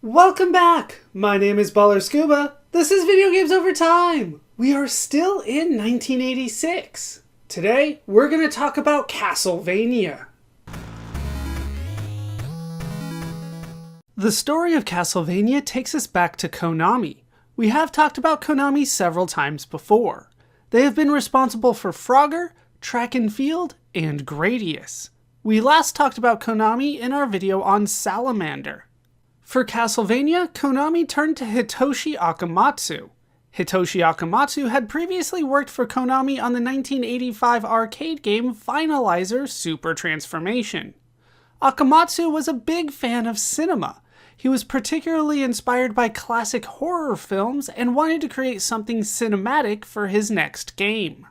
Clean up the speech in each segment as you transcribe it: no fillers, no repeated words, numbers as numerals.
Welcome back! My name is Baller Scuba. This is Video Games Over Time. We are still in 1986. Today, we're going to talk about Castlevania. The story of Castlevania takes us back to Konami. We have talked about Konami several times before. They have been responsible for Frogger, Track and Field, and Gradius. We last talked about Konami in our video on Salamander. For Castlevania, Konami turned to Hitoshi Akamatsu. Hitoshi Akamatsu had previously worked for Konami on the 1985 arcade game Finalizer Super Transformation. Akamatsu was a big fan of cinema. He was particularly inspired by classic horror films and wanted to create something cinematic for his next game.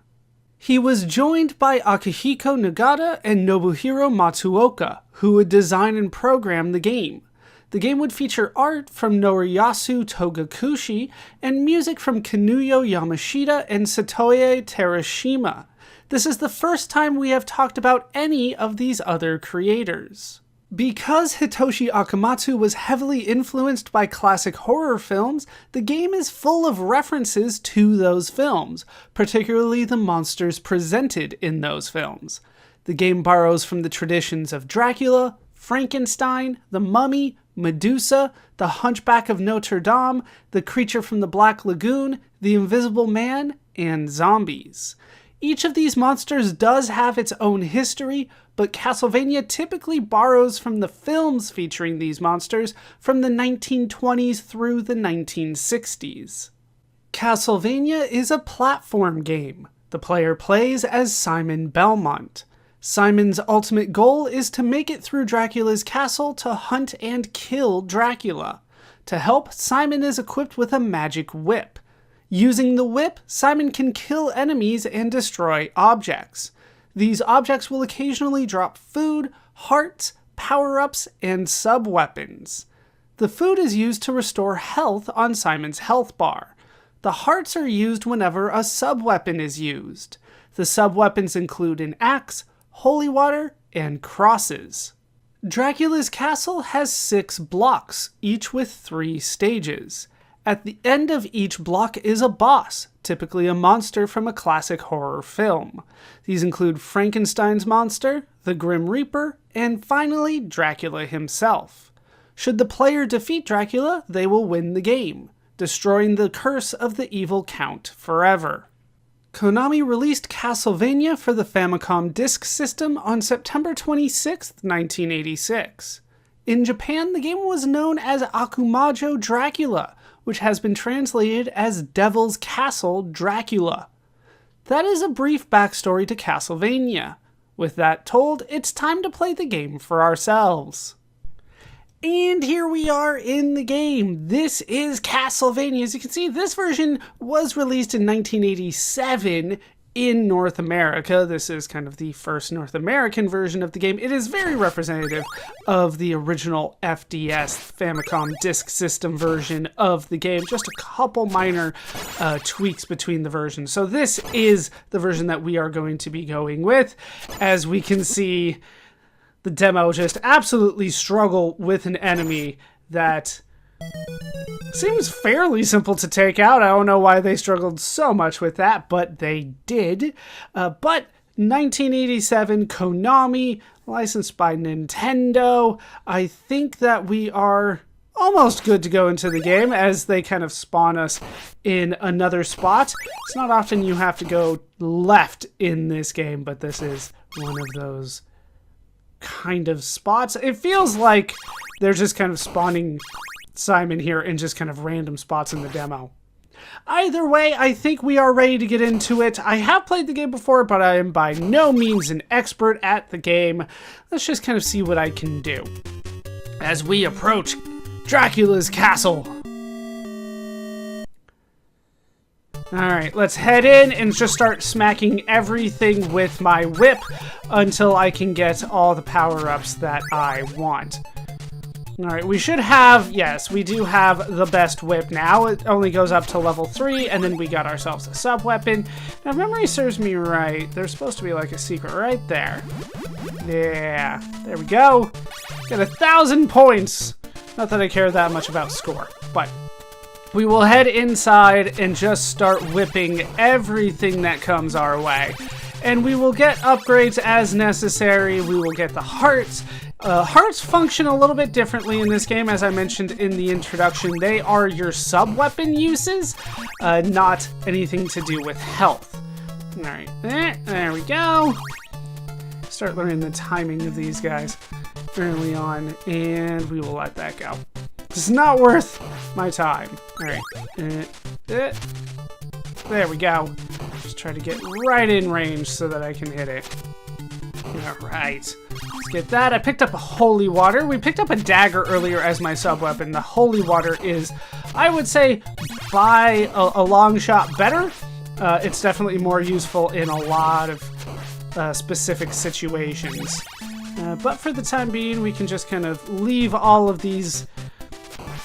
He was joined by Akihiko Nagata and Nobuhiro Matsuoka, who would design and program the game. The game would feature art from Noriyasu Togakushi and music from Kinuyo Yamashita and Satoe Terashima. This is the first time we have talked about any of these other creators. Because Hitoshi Akamatsu was heavily influenced by classic horror films, the game is full of references to those films, particularly the monsters presented in those films. The game borrows from the traditions of Dracula, Frankenstein, the Mummy, Medusa, the Hunchback of Notre Dame, the Creature from the Black Lagoon, the Invisible Man, and zombies. Each of these monsters does have its own history, but Castlevania typically borrows from the films featuring these monsters from the 1920s through the 1960s. Castlevania is a platform game. The player plays as Simon Belmont. Simon's ultimate goal is to make it through Dracula's castle to hunt and kill Dracula. To help, Simon is equipped with a magic whip. Using the whip, Simon can kill enemies and destroy objects. These objects will occasionally drop food, hearts, power-ups, and sub-weapons. The food is used to restore health on Simon's health bar. The hearts are used whenever a sub-weapon is used. The sub-weapons include an axe, holy water, and crosses. Dracula's castle has 6 blocks, each with 3 stages. At the end of each block is a boss, typically a monster from a classic horror film. These include Frankenstein's monster, the Grim Reaper, and finally Dracula himself. Should the player defeat Dracula, they will win the game, destroying the curse of the evil Count forever. Konami released Castlevania for the Famicom Disk System on September 26, 1986. In Japan, the game was known as Akumajo Dracula, which has been translated as Devil's Castle Dracula. That is a brief backstory to Castlevania. With that told, it's time to play the game for ourselves. And here we are in the game. This is Castlevania. As you can see, this version was released in 1987 in North America. This is kind of the first North American version of the game. It is very representative of the original FDS Famicom Disk System version of the game. Just a couple minor tweaks between the versions. So this is the version that we are going to be going with. As we can see, the demo just absolutely struggle with an enemy that seems fairly simple to take out. I don't know why they struggled so much with that, but they did. But 1987, Konami, licensed by Nintendo. I think that we are almost good to go into the game as they kind of spawn us in another spot. It's not often you have to go left in this game, but this is one of those kind of spots. It feels like they're just kind of spawning Simon here in just kind of random spots in the demo. Either way, I think we are ready to get into it. I have played the game before, but I am by no means an expert at the game. Let's just kind of see what I can do as we approach Dracula's castle. Alright, let's head in and just start smacking everything with my whip until I can get all the power-ups that I want. Alright, we should have, yes, we do have the best whip now. It only goes up to level 3, and then we got ourselves a sub-weapon. Now, if memory serves me right, there's supposed to be like a secret right there. Yeah, there we go. Got 1,000 points Not that I care that much about score, but we will head inside and just start whipping everything that comes our way. And we will get upgrades as necessary. We will get the hearts. Hearts function a little bit differently in this game, as I mentioned in the introduction. They are your sub-weapon uses, not anything to do with health. All right, there we go. Start learning the timing of these guys early on, and we will let that go. It's not worth my time. All right, there we go. Just try to get right in range so that I can hit it. All right, let's get that. I picked up a holy water. We picked up a dagger earlier as my sub-weapon. The holy water is, I would say, by a long shot better. It's definitely more useful in a lot of specific situations. But for the time being, we can just kind of leave all of these,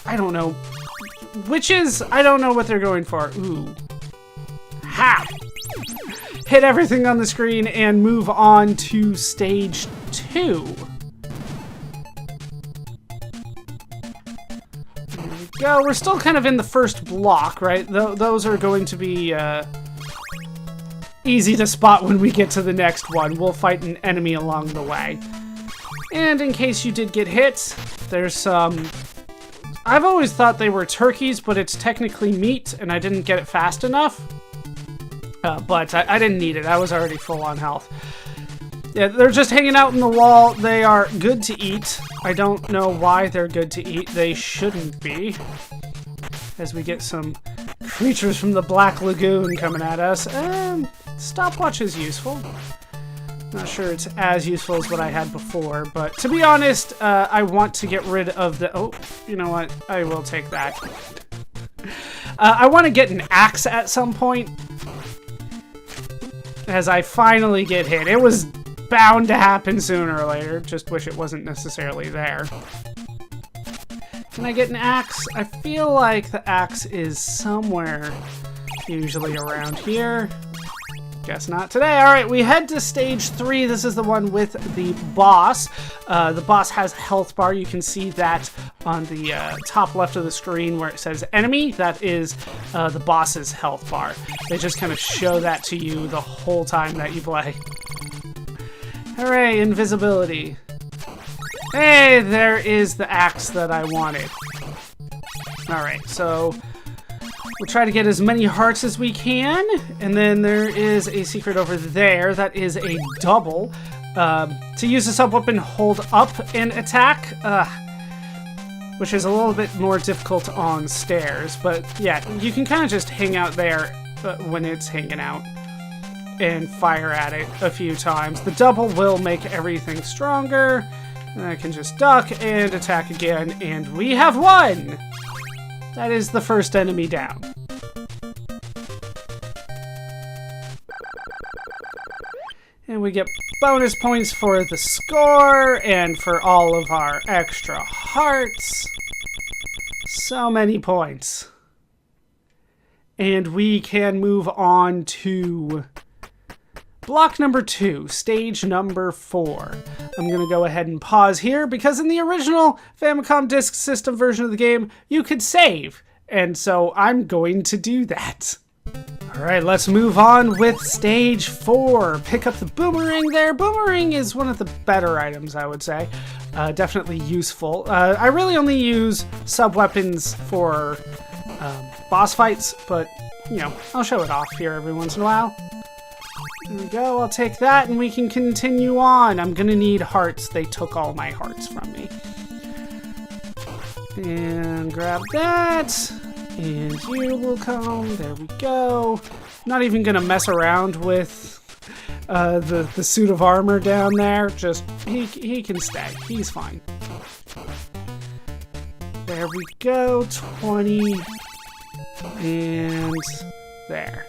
I don't know, witches. I don't know what they're going for. Ooh. Ha! Hit everything on the screen and move on to stage 2. There we go. We're still kind of in the first block, right? Those are going to be easy to spot when we get to the next one. We'll fight an enemy along the way. And in case you did get hit, there's some... I've always thought they were turkeys, but it's technically meat, and I didn't get it fast enough. But I didn't need it. I was already full on health. Yeah, they're just hanging out in the wall. They are good to eat. I don't know why they're good to eat. They shouldn't be. As we get some creatures from the Black Lagoon coming at us. Stopwatch is useful. Not sure it's as useful as what I had before, but to be honest, I want to get rid of the... Oh, you know what? I will take that. I want to get an axe at some point. As I finally get hit. It was bound to happen sooner or later. Just wish it wasn't necessarily there. Can I get an axe? I feel like the axe is somewhere usually around here. Guess not today. All right, we head to stage 3. This is the one with the boss. The boss has health bar. You can see that on the top left of the screen where it says enemy. That is the boss's health bar. They just kind of show that to you the whole time that you play. Hooray, invisibility. Hey, there is the axe that I wanted. All right, so we'll try to get as many hearts as we can, and then there is a secret over there that is a double. To use a sub-weapon, hold up and attack, which is a little bit more difficult on stairs, but yeah, you can kind of just hang out there when it's hanging out and fire at it a few times. The double will make everything stronger. I can just duck and attack again, and we have won! That is the first enemy down. And we get bonus points for the score and for all of our extra hearts. So many points. And we can move on to block number 2, stage number 4. I'm going to go ahead and pause here because in the original Famicom Disk System version of the game, you could save. And so I'm going to do that. All right, let's move on with stage 4. Pick up the boomerang there. Boomerang is one of the better items, I would say. Definitely useful. I really only use sub-weapons for boss fights, but, you know, I'll show it off here every once in a while. There we go, I'll take that and we can continue on. I'm gonna need hearts. They took all my hearts from me. And grab that. And you will come. There we go. Not even gonna mess around with the suit of armor down there. Just, he can stay. He's fine. There we go, 20. And there.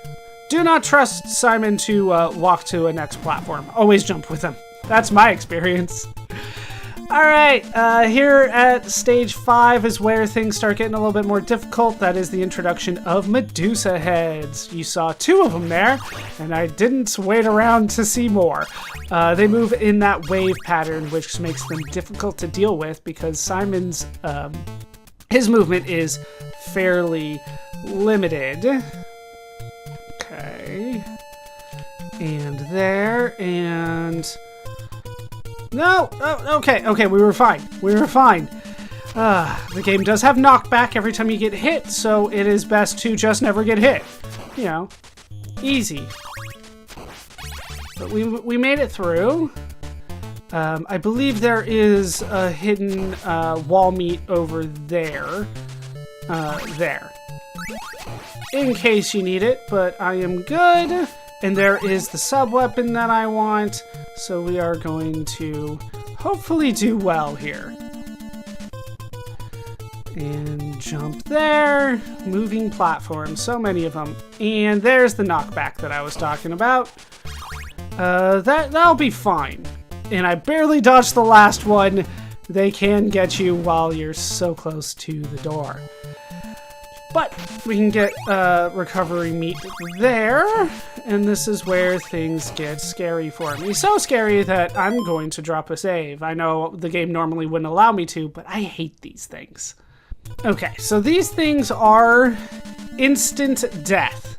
Do not trust Simon to walk to a next platform. Always jump with him. That's my experience. Alright, here at stage 5 is where things start getting a little bit more difficult. That is the introduction of Medusa heads. You saw 2 of them there, and I didn't wait around to see more. They move in that wave pattern, which makes them difficult to deal with because Simon's, his movement is fairly limited. Okay. And there, and... No! Oh, okay, we were fine. The game does have knockback every time you get hit, so it is best to just never get hit. You know, easy. But we made it through. I believe there is a hidden wall meat over there. There. In case you need it, but I am good. And there is the sub-weapon that I want, so we are going to hopefully do well here. And jump there. Moving platforms, so many of them. And there's the knockback that I was talking about. That'll be fine. And I barely dodged the last one. They can get you while you're so close to the door. But we can get recovery meat there, and this is where things get scary for me. So scary that I'm going to drop a save. I know the game normally wouldn't allow me to, but I hate these things. Okay, so these things are instant death.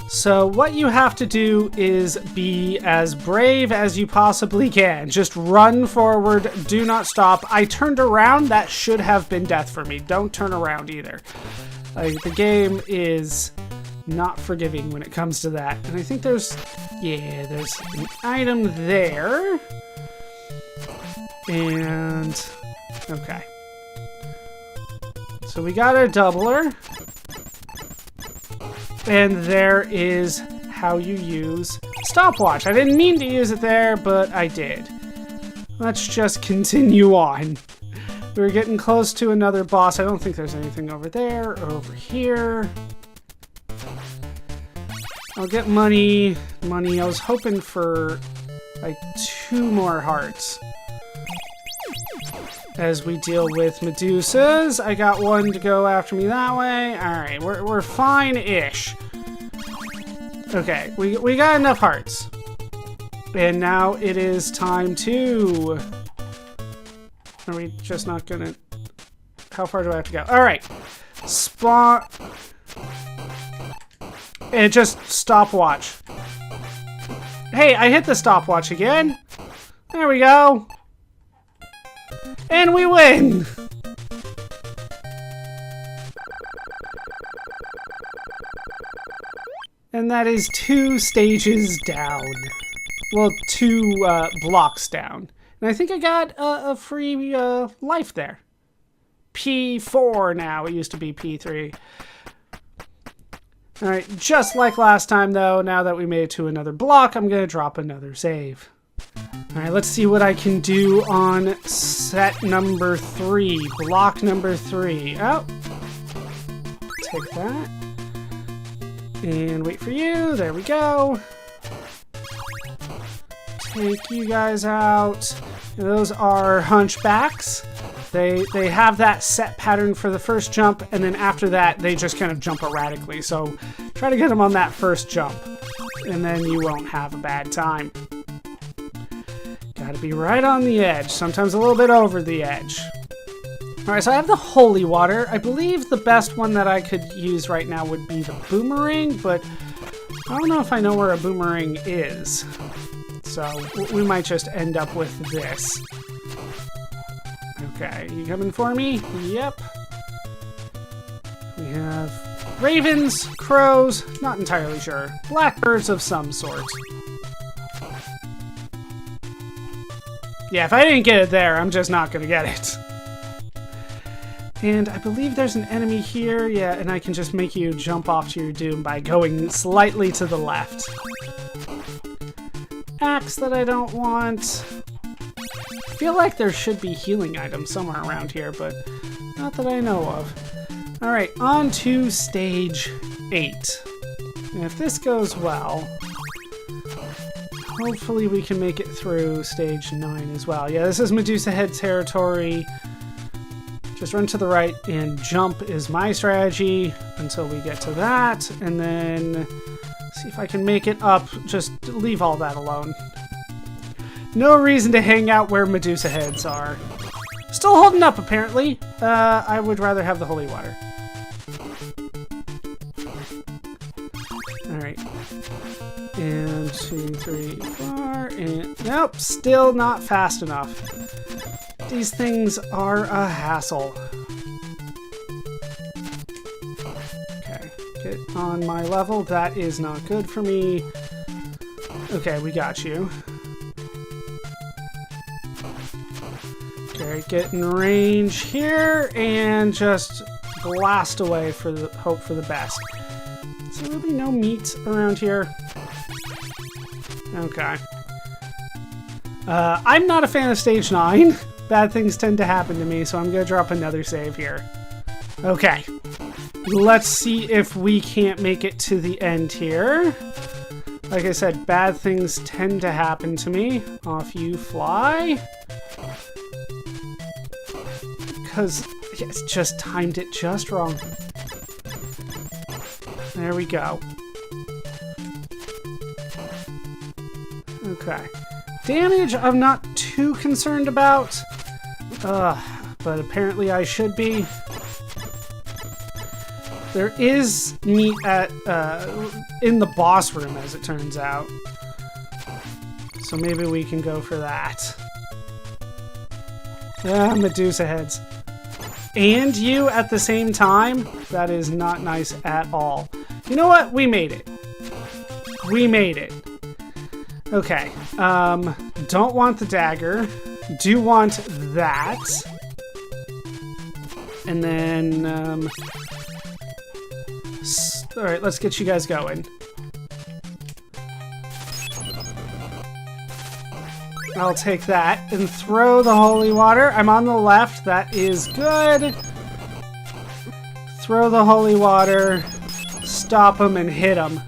So what you have to do is be as brave as you possibly can. Just run forward, do not stop. I turned around, that should have been death for me. Don't turn around either. The game is not forgiving when it comes to that. And I think there's an item there. And, okay. So we got our doubler. And there is how you use stopwatch. I didn't mean to use it there, but I did. Let's just continue on. We're getting close to another boss. I don't think there's anything over there or over here. I'll get money. I was hoping for like 2 more hearts. As we deal with Medusas. I got one to go after me that way. Alright, we're fine-ish. Okay, we got enough hearts. And now it is time to... Are we just not gonna... How far do I have to go? Alright. Spawn... And just stopwatch. Hey, I hit the stopwatch again. There we go. And we win! And that is 2 stages down. Well, 2 blocks down. And I think I got a free life there. P4 now. It used to be P3. Alright, just like last time though, now that we made it to another block, I'm going to drop another save. Alright, let's see what I can do on set number 3. Block number 3. Oh. Take that. And wait for you. There we go. Take you guys out. And those are hunchbacks. They have that set pattern for the first jump, and then after that, they just kind of jump erratically. So try to get them on that first jump, and then you won't have a bad time. Gotta be right on the edge, sometimes a little bit over the edge. Alright, so I have the holy water. I believe the best one that I could use right now would be the boomerang, but I don't know if I know where a boomerang is. So we might just end up with this. Okay, you coming for me? Yep. We have ravens, crows, not entirely sure. Blackbirds of some sort. Yeah, if I didn't get it there, I'm just not gonna get it. And I believe there's an enemy here. Yeah, and I can just make you jump off to your doom by going slightly to the left. Axe that I don't want. I feel like there should be healing items somewhere around here, but not that I know of. Alright, on to stage 8. And if this goes well, hopefully we can make it through stage 9 as well. Yeah, this is Medusa Head territory. Just run to the right and jump is my strategy until we get to that. And then see if I can make it up. Just leave all that alone. No reason to hang out where Medusa Heads are. Still holding up, apparently. I would rather have the holy water. Alright. And 2, 3, 4, and... Nope, still not fast enough. These things are a hassle. Okay, get on my level. That is not good for me. Okay, we got you. Okay, get in range here and just blast away for the hope for the best. Is there really no meat around here? Okay. I'm not a fan of stage 9. Bad things tend to happen to me, so I'm gonna drop another save here. Okay. Let's see if we can't make it to the end here. Like I said, bad things tend to happen to me. Off you fly. Because it's just timed it just wrong. There we go. Okay. Damage I'm not too concerned about. But apparently I should be. There is meat at in the boss room, as it turns out. So maybe we can go for that. Yeah, Medusa Heads. And you at the same time? That is not nice at all. You know what? We made it. We made it. Okay. Don't want the dagger. Do want that. And then, alright, let's get you guys going. I'll take that and throw the holy water. I'm on the left. That is good. Throw the holy water. Stop him and hit him.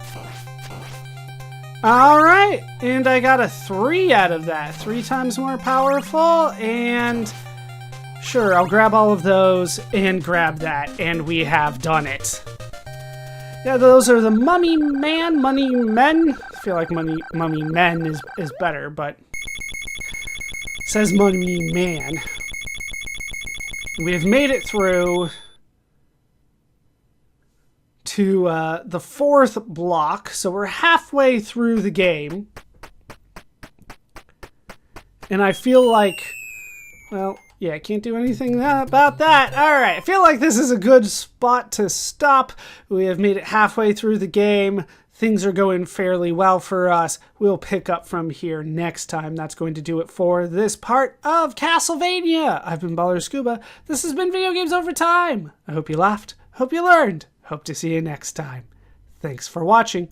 Alright, and I got a 3 out of that. 3 times more powerful, and sure, I'll grab all of those and grab that, and we have done it. Yeah, those are the Mummy Man, Money Men. I feel like Mummy Men is better, but it says Mummy Man. We have made it through to the 4th block, so we're halfway through the game. And I feel like, well, yeah, I can't do anything about that. Alright, I feel like this is a good spot to stop. We have made it halfway through the game. Things are going fairly well for us. We'll pick up from here next time. That's going to do it for this part of Castlevania. I've been Baller Scuba. This has been Video Games Over Time. I hope you laughed. Hope you learned. Hope to see you next time. Thanks for watching.